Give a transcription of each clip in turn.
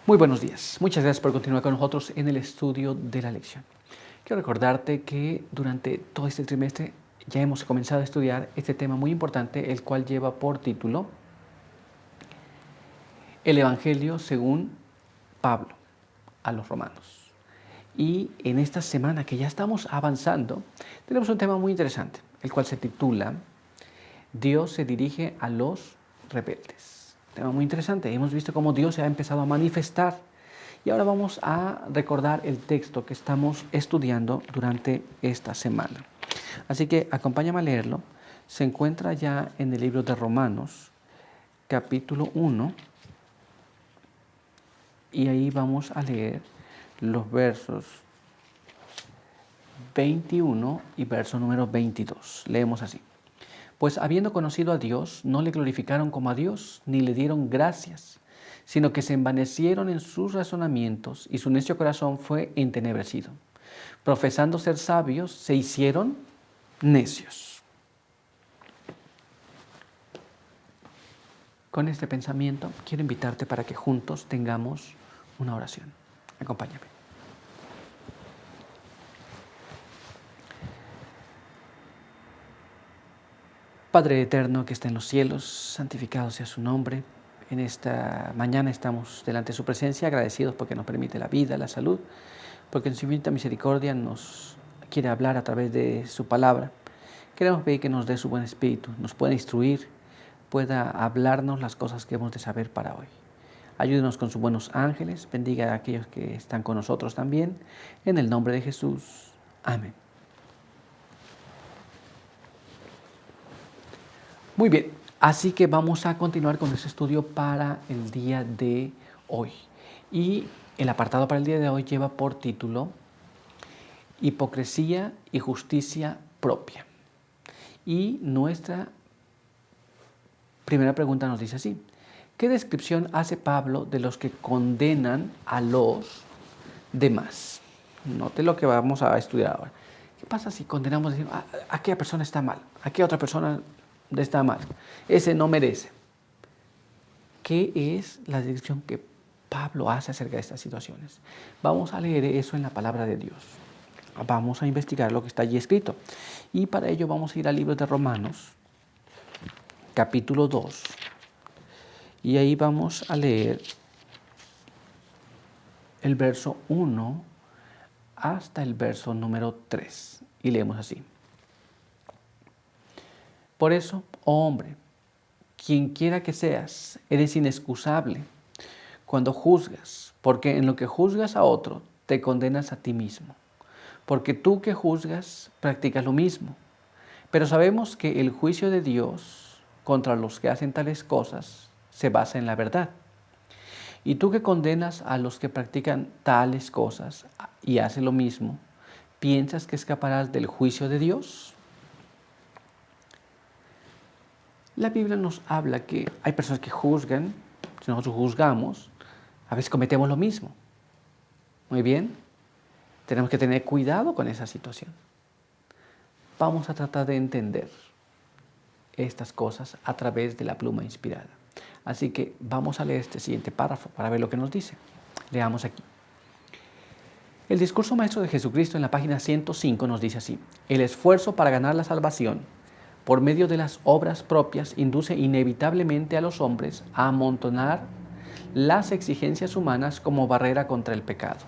Muy buenos días. Muchas gracias por continuar con nosotros en el estudio de la lección. Quiero recordarte que durante todo este trimestre ya hemos comenzado a estudiar este tema muy importante, el cual lleva por título El Evangelio según Pablo a los Romanos. Y en esta semana que ya estamos avanzando, tenemos un tema muy interesante, el cual se titula Dios se dirige a los rebeldes. Tema muy interesante. Hemos visto cómo Dios se ha empezado a manifestar. Y ahora vamos a recordar el texto que estamos estudiando durante esta semana. Así que acompáñame a leerlo. Se encuentra ya en el libro de Romanos, capítulo 1. Y ahí vamos a leer los versos 21 y verso número 22. Leemos así. Pues habiendo conocido a Dios, no le glorificaron como a Dios, ni le dieron gracias, sino que se envanecieron en sus razonamientos, y su necio corazón fue entenebrecido. Profesando ser sabios, se hicieron necios. Con este pensamiento, quiero invitarte para que juntos tengamos una oración. Acompáñame. Padre eterno que está en los cielos, santificado sea su nombre. En esta mañana estamos delante de su presencia, agradecidos porque nos permite la vida, la salud, porque en su infinita misericordia nos quiere hablar a través de su palabra. Queremos pedir que nos dé su buen espíritu, nos pueda instruir, pueda hablarnos las cosas que hemos de saber para hoy. Ayúdenos con sus buenos ángeles, bendiga a aquellos que están con nosotros también. En el nombre de Jesús. Amén. Muy bien, así que vamos a continuar con este estudio para el día de hoy. Y el apartado para el día de hoy lleva por título Hipocresía y justicia propia. Y nuestra primera pregunta nos dice así: ¿qué descripción hace Pablo de los que condenan a los demás? Note lo que vamos a estudiar ahora. ¿Qué pasa si condenamos, decimos, aquella persona está mal, aquella otra persona está mal, ese no merece? ¿Qué es la descripción que Pablo hace acerca de estas situaciones? Vamos a leer eso en la palabra de Dios. Vamos a investigar lo que está allí escrito. Y para ello vamos a ir al libro de Romanos, capítulo 2. Y ahí vamos a leer el verso 1 hasta el verso número 3. Y leemos así. Por eso, oh hombre, quien quiera que seas, eres inexcusable cuando juzgas, porque en lo que juzgas a otro, te condenas a ti mismo. Porque tú que juzgas, practicas lo mismo. Pero sabemos que el juicio de Dios contra los que hacen tales cosas se basa en la verdad. Y tú que condenas a los que practican tales cosas y hacen lo mismo, ¿piensas que escaparás del juicio de Dios? La Biblia nos habla que hay personas que juzgan, si nosotros juzgamos, a veces cometemos lo mismo. Muy bien, tenemos que tener cuidado con esa situación. Vamos a tratar de entender estas cosas a través de la pluma inspirada. Así que vamos a leer este siguiente párrafo para ver lo que nos dice. Leamos aquí. El discurso maestro de Jesucristo en la página 105 nos dice así: el esfuerzo para ganar la salvación por medio de las obras propias induce inevitablemente a los hombres a amontonar las exigencias humanas como barrera contra el pecado.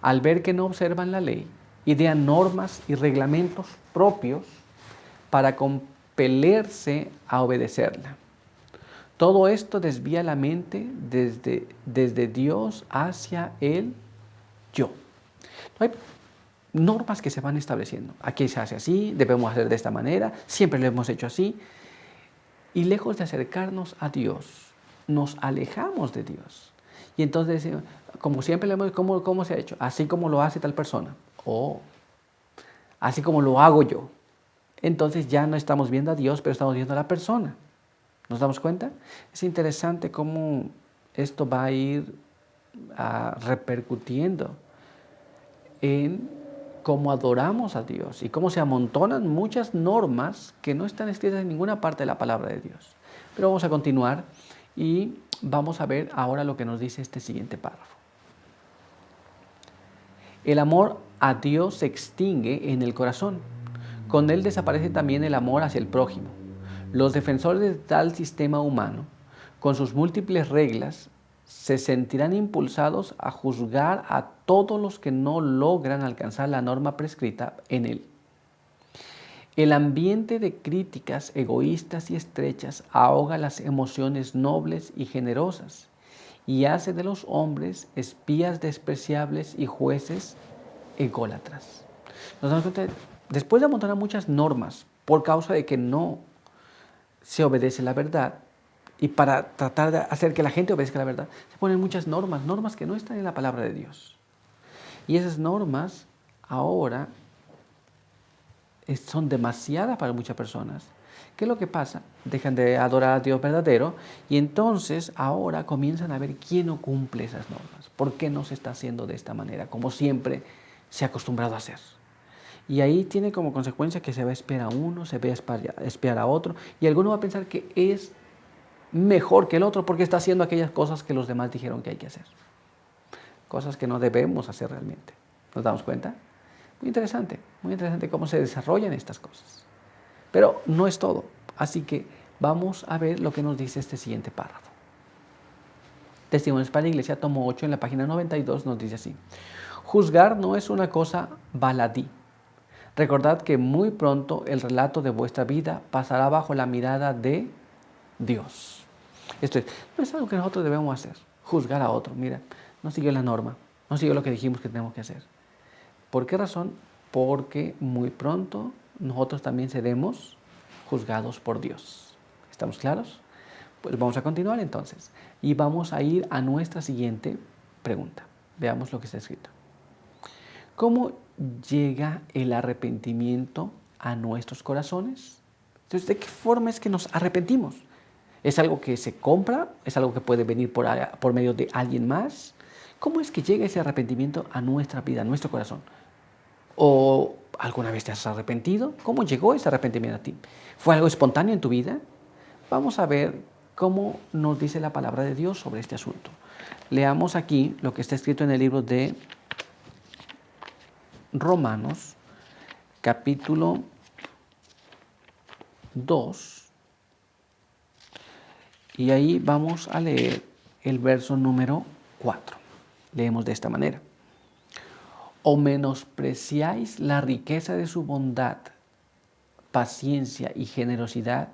Al ver que no observan la ley, idean normas y reglamentos propios para compelerse a obedecerla. Todo esto desvía la mente desde Dios hacia el yo. No hay normas que se van estableciendo. Aquí se hace así, debemos hacer de esta manera, siempre lo hemos hecho así. Y lejos de acercarnos a Dios, nos alejamos de Dios. Y entonces, como siempre le hemos, ¿cómo se ha hecho? Así como lo hace tal persona. O así como lo hago yo. Entonces ya no estamos viendo a Dios, pero estamos viendo a la persona. ¿Nos damos cuenta? Es interesante cómo esto va a ir repercutiendo en cómo adoramos a Dios y cómo se amontonan muchas normas que no están escritas en ninguna parte de la palabra de Dios. Pero vamos a continuar y vamos a ver ahora lo que nos dice este siguiente párrafo. El amor a Dios se extingue en el corazón. Con él desaparece también el amor hacia el prójimo. Los defensores de tal sistema humano, con sus múltiples reglas, se sentirán impulsados a juzgar a todos los que no logran alcanzar la norma prescrita en él. El ambiente de críticas egoístas y estrechas ahoga las emociones nobles y generosas y hace de los hombres espías despreciables y jueces ególatras. Nos damos cuenta, después de amontonar muchas normas por causa de que no se obedece la verdad, y para tratar de hacer que la gente obedezca la verdad, se ponen muchas normas que no están en la palabra de Dios. Y esas normas ahora son demasiadas para muchas personas. ¿Qué es lo que pasa? Dejan de adorar a Dios verdadero y entonces ahora comienzan a ver quién no cumple esas normas. ¿Por qué no se está haciendo de esta manera, como siempre se ha acostumbrado a hacer? Y ahí tiene como consecuencia que se va a espiar a uno, se va a espiar a otro, y alguno va a pensar que es mejor que el otro porque está haciendo aquellas cosas que los demás dijeron que hay que hacer. Cosas que no debemos hacer realmente. ¿Nos damos cuenta? Muy interesante cómo se desarrollan estas cosas. Pero no es todo. Así que vamos a ver lo que nos dice este siguiente párrafo. Testimonios para la Iglesia, tomo 8, en la página 92, nos dice así. Juzgar no es una cosa baladí. Recordad que muy pronto el relato de vuestra vida pasará bajo la mirada de Dios. Esto no es algo que nosotros debemos hacer, juzgar a otro. Mira, no siguió la norma, no siguió lo que dijimos que tenemos que hacer. ¿Por qué razón? Porque muy pronto nosotros también seremos juzgados por Dios. ¿Estamos claros? Pues vamos a continuar entonces y vamos a ir a nuestra siguiente pregunta. Veamos lo que está escrito. ¿Cómo llega el arrepentimiento a nuestros corazones? Entonces, ¿de qué forma es que nos arrepentimos? ¿Es algo que se compra? ¿Es algo que puede venir por medio de alguien más? ¿Cómo es que llega ese arrepentimiento a nuestra vida, a nuestro corazón? ¿O alguna vez te has arrepentido? ¿Cómo llegó ese arrepentimiento a ti? ¿Fue algo espontáneo en tu vida? Vamos a ver cómo nos dice la palabra de Dios sobre este asunto. Leamos aquí lo que está escrito en el libro de Romanos, capítulo 2. Y ahí vamos a leer el verso número 4. Leemos de esta manera. ¿O menospreciáis la riqueza de su bondad, paciencia y generosidad,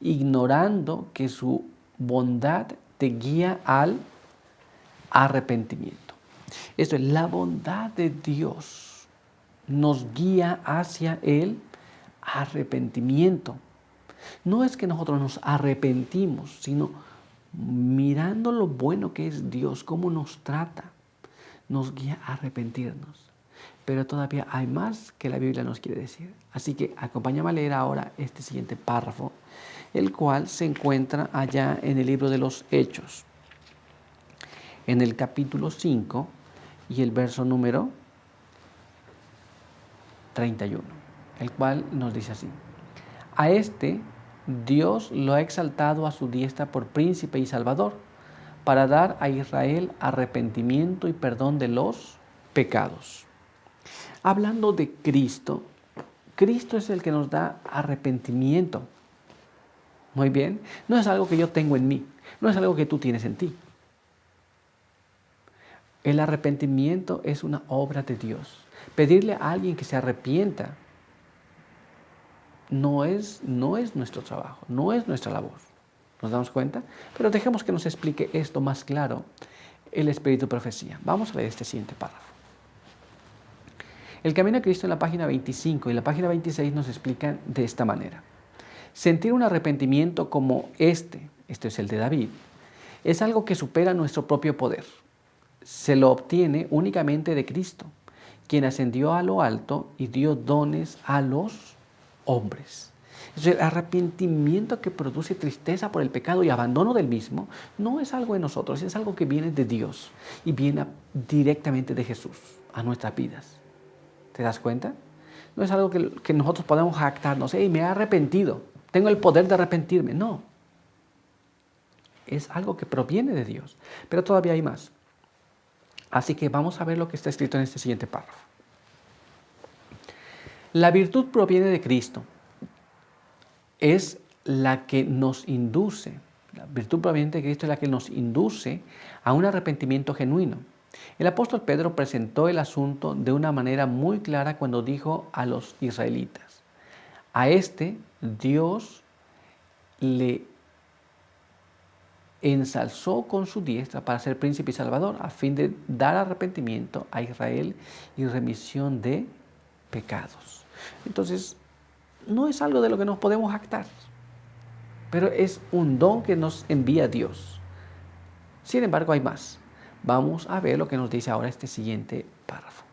ignorando que su bondad te guía al arrepentimiento? Esto es, la bondad de Dios nos guía hacia el arrepentimiento. No es que nosotros nos arrepentimos, sino mirando lo bueno que es Dios, cómo nos trata, nos guía a arrepentirnos. Pero todavía hay más que la Biblia nos quiere decir. Así que acompáñame a leer ahora este siguiente párrafo, el cual se encuentra allá en el libro de los Hechos, en el capítulo 5 y el verso número 31, el cual nos dice así. A este Dios lo ha exaltado a su diestra por príncipe y salvador, para dar a Israel arrepentimiento y perdón de los pecados. Hablando de Cristo, Cristo es el que nos da arrepentimiento. Muy bien, no es algo que yo tengo en mí, no es algo que tú tienes en ti. El arrepentimiento es una obra de Dios. Pedirle a alguien que se arrepienta no es nuestro trabajo, no es nuestra labor. ¿Nos damos cuenta? Pero dejemos que nos explique esto más claro el Espíritu de Profecía. Vamos a leer este siguiente párrafo. El camino a Cristo en la página 25 y la página 26 nos explican de esta manera. Sentir un arrepentimiento como este es el de David, es algo que supera nuestro propio poder. Se lo obtiene únicamente de Cristo, quien ascendió a lo alto y dio dones a los hombres. El arrepentimiento que produce tristeza por el pecado y abandono del mismo no es algo de nosotros, es algo que viene de Dios y viene directamente de Jesús a nuestras vidas. ¿Te das cuenta? No es algo que nosotros podemos jactarnos. Me he arrepentido, tengo el poder de arrepentirme. No. es algo que proviene de Dios. Pero todavía hay más. Así que vamos a ver lo que está escrito en este siguiente párrafo. La virtud proviene de Cristo. Es la que nos induce, la virtud proveniente de Cristo es la que nos induce a un arrepentimiento genuino. El apóstol Pedro presentó el asunto de una manera muy clara cuando dijo a los israelitas: a este Dios le ensalzó con su diestra para ser príncipe y salvador, a fin de dar arrepentimiento a Israel y remisión de pecados. Entonces, no es algo de lo que nos podemos jactar, pero es un don que nos envía Dios. Sin embargo, hay más. Vamos a ver lo que nos dice ahora este siguiente párrafo.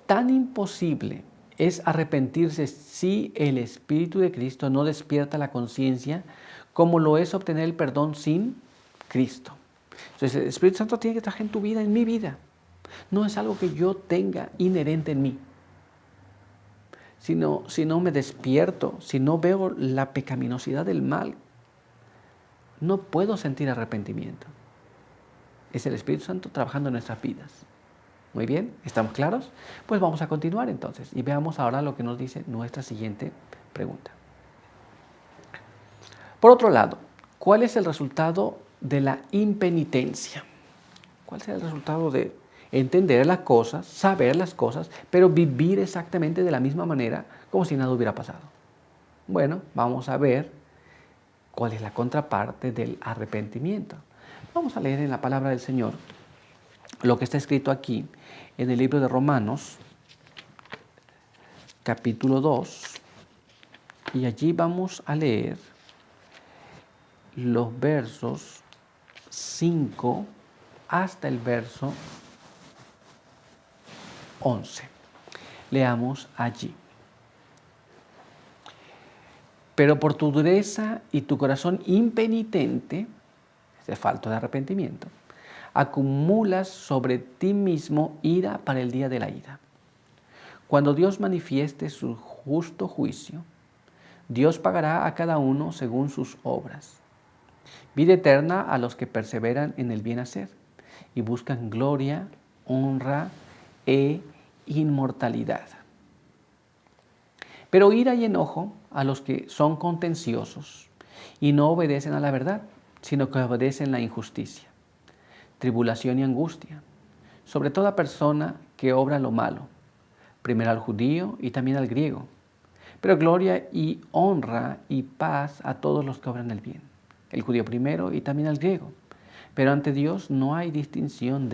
Tan imposible es arrepentirse si el Espíritu de Cristo no despierta la conciencia, como lo es obtener el perdón sin Cristo. Entonces, el Espíritu Santo tiene que trabajar en tu vida, en mi vida. No es algo que yo tenga inherente en mí. Si no me despierto, si no veo la pecaminosidad del mal, no puedo sentir arrepentimiento. Es el Espíritu Santo trabajando en nuestras vidas. Muy bien, ¿estamos claros? Pues vamos a continuar entonces y veamos ahora lo que nos dice nuestra siguiente pregunta. Por otro lado, ¿cuál es el resultado de la impenitencia? ¿Cuál es el resultado de entender las cosas, saber las cosas, pero vivir exactamente de la misma manera como si nada hubiera pasado? Bueno, vamos a ver cuál es la contraparte del arrepentimiento. Vamos a leer en la palabra del Señor lo que está escrito aquí en el libro de Romanos, capítulo 2, y allí vamos a leer los versos 5 hasta el verso 11. Leamos allí. Pero por tu dureza y tu corazón impenitente, ese falto de arrepentimiento, acumulas sobre ti mismo ira para el día de la ira. Cuando Dios manifieste su justo juicio, Dios pagará a cada uno según sus obras. Vida eterna a los que perseveran en el bien hacer y buscan gloria, honra e inmortalidad. Pero ira y enojo a los que son contenciosos y no obedecen a la verdad, sino que obedecen la injusticia. Tribulación y angustia sobre toda persona que obra lo malo, primero al judío y también al griego, pero gloria y honra y paz a todos los que obran el bien, el judío primero y también al griego. Pero ante Dios no hay distinción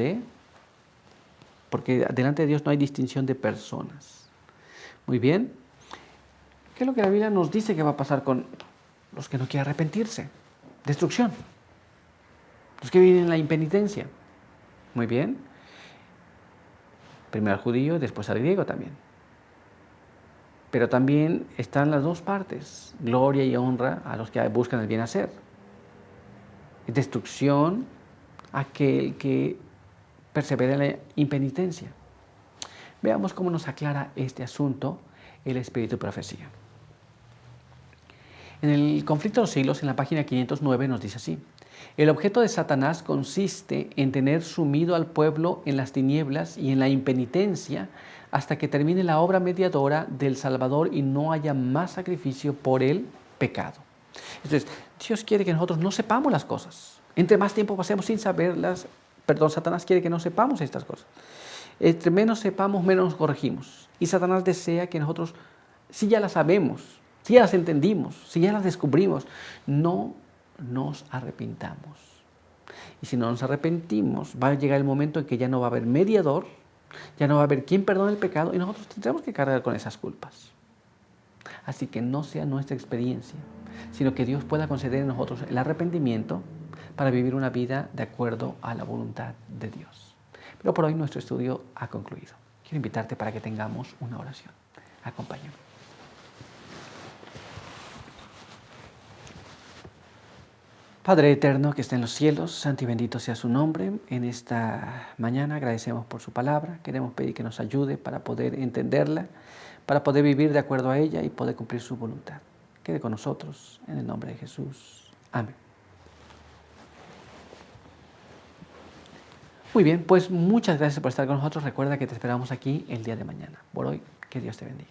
porque delante de Dios no hay distinción de personas. Muy bien. ¿Qué es lo que la Biblia nos dice que va a pasar con los que no quieren arrepentirse? Destrucción. Los que viven en la impenitencia. Muy bien. Primero al judío y después al griego también. Pero también están las dos partes. Gloria y honra a los que buscan el bien hacer. Destrucción a aquel que persevera en la impenitencia. Veamos cómo nos aclara este asunto el Espíritu de Profecía. En el Conflicto de los Siglos, en la página 509, nos dice así: el objeto de Satanás consiste en tener sumido al pueblo en las tinieblas y en la impenitencia hasta que termine la obra mediadora del Salvador y no haya más sacrificio por el pecado. Entonces, Dios quiere que nosotros no sepamos las cosas. Entre más tiempo pasemos sin saberlas, Satanás quiere que no sepamos estas cosas. Entre menos sepamos, menos nos corregimos. Y Satanás desea que nosotros, si ya las sabemos, si ya las entendimos, si ya las descubrimos, no nos arrepintamos. Y si no nos arrepentimos, va a llegar el momento en que ya no va a haber mediador, ya no va a haber quien perdone el pecado y nosotros tendremos que cargar con esas culpas. Así que no sea nuestra experiencia, sino que Dios pueda conceder en nosotros el arrepentimiento para vivir una vida de acuerdo a la voluntad de Dios. Pero por hoy nuestro estudio ha concluido. Quiero invitarte para que tengamos una oración. Acompáñame. Padre eterno que está en los cielos, santo y bendito sea su nombre. En esta mañana agradecemos por su palabra. Queremos pedir que nos ayude para poder entenderla, para poder vivir de acuerdo a ella y poder cumplir su voluntad. quede con nosotros en el nombre de Jesús. Amén. Muy bien, pues muchas gracias por estar con nosotros. Recuerda que te esperamos aquí el día de mañana. Por hoy, que Dios te bendiga.